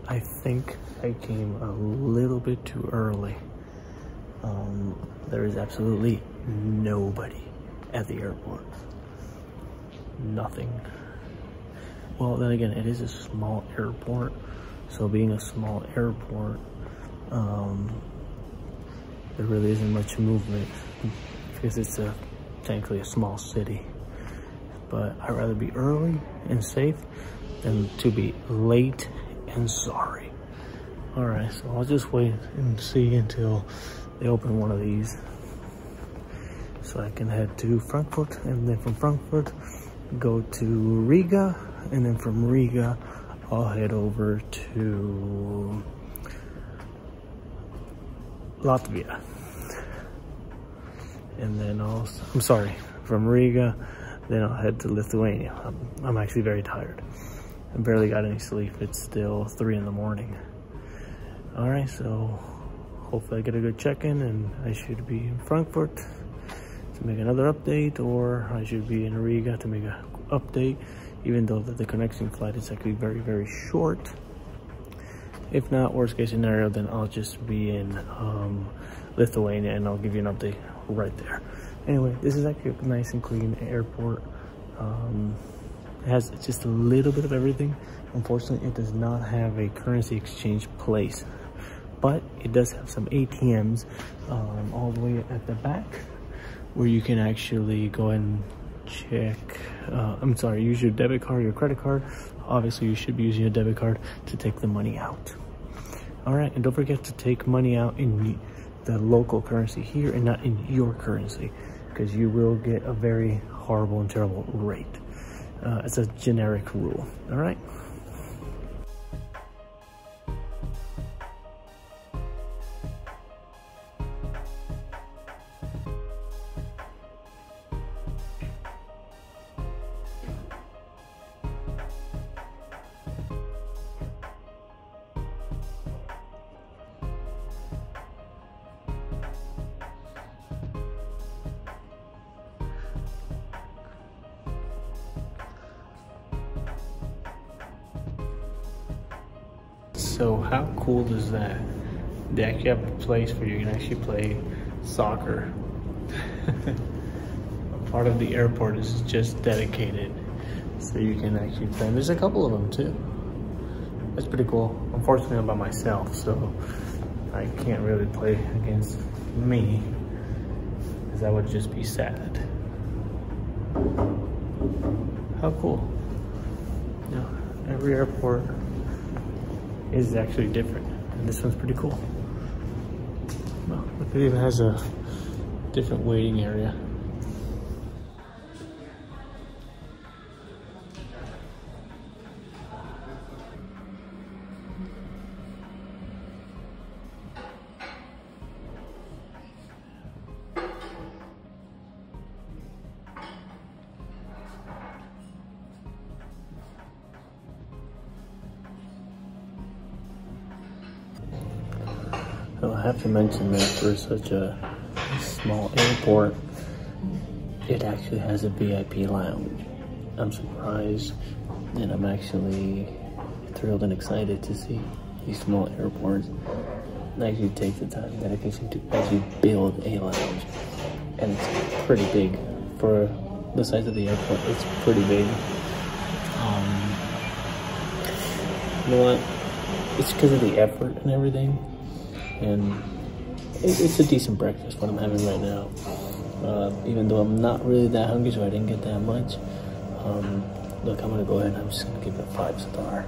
I think I came a little bit too early. There is absolutely nobody at the airport. Nothing. Well, then again, it is a small airport. So being a small airport, there really isn't much movement because it's technically a small city. But I'd rather be early and safe than to be late and sorry. All right, so I'll just wait and see until they open one of these so I can head to Frankfurt, and then from Frankfurt go to Riga, and then from Riga I'll head over to Latvia, and then I'm sorry, from Riga then I'll head to Lithuania. I'm actually very tired. I barely got any sleep. It's still 3 in the morning. All right, so hopefully I get a good check-in, and I should be in Frankfurt to make another update, or I should be in Riga to make an update, even though the connection flight is actually very, very short. If not, worst case scenario, then I'll just be in Lithuania, and I'll give you an update right there. Anyway, this is actually a nice and clean airport. It has just a little bit of everything. Unfortunately, it does not have a currency exchange place, but it does have some ATMs all the way at the back where you can actually go and check, use your debit card, your credit card. Obviously, you should be using your debit card to take the money out. All right, and don't forget to take money out in the local currency here and not in your currency, because you will get a very horrible and terrible rate. It's a generic rule, all right? So how cool is that? They actually have a place where you can actually play soccer. Part of the airport is just dedicated so you can actually play. And there's a couple of them too. That's pretty cool. Unfortunately, I'm by myself, so I can't really play against me, because that would just be sad. How cool. Yeah, every airport is actually different, and this one's pretty cool. Well, it even has a different waiting area. So I have to mention that for such a small airport, it actually has a VIP lounge. I'm surprised, and I'm actually thrilled and excited to see these small airports actually take the time and dedication to actually build a lounge. And it's pretty big. For the size of the airport, it's pretty big. You know what? It's because of the effort and everything. And it's a decent breakfast what I'm having right now. Even though I'm not really that hungry, so I didn't get that much. Look, I'm gonna go ahead and I'm just gonna give it a 5-star.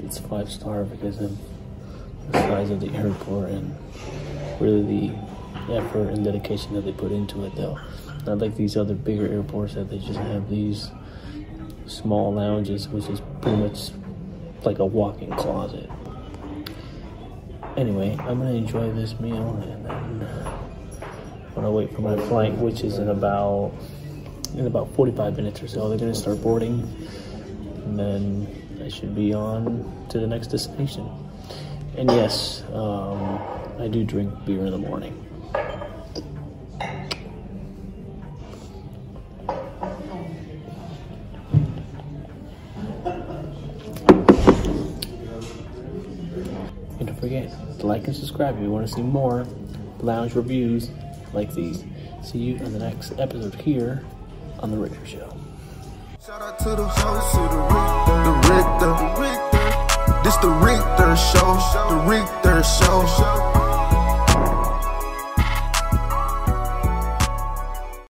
It's 5-star because of the size of the airport and really the effort and dedication that they put into it, though. Not like these other bigger airports that they just have these small lounges, which is pretty much like a walk-in closet. Anyway, I'm gonna enjoy this meal, and then I'm gonna wait for my flight, which is in about 45 minutes or so. They're gonna start boarding, and then I should be on to the next destination. And yes, I do drink beer in the morning. forget to like and subscribe if you want to see more lounge reviews like these. See you on the next episode here on The Richter Show. Shout out to the host, to the Richter. This the Richter Show. The Richter.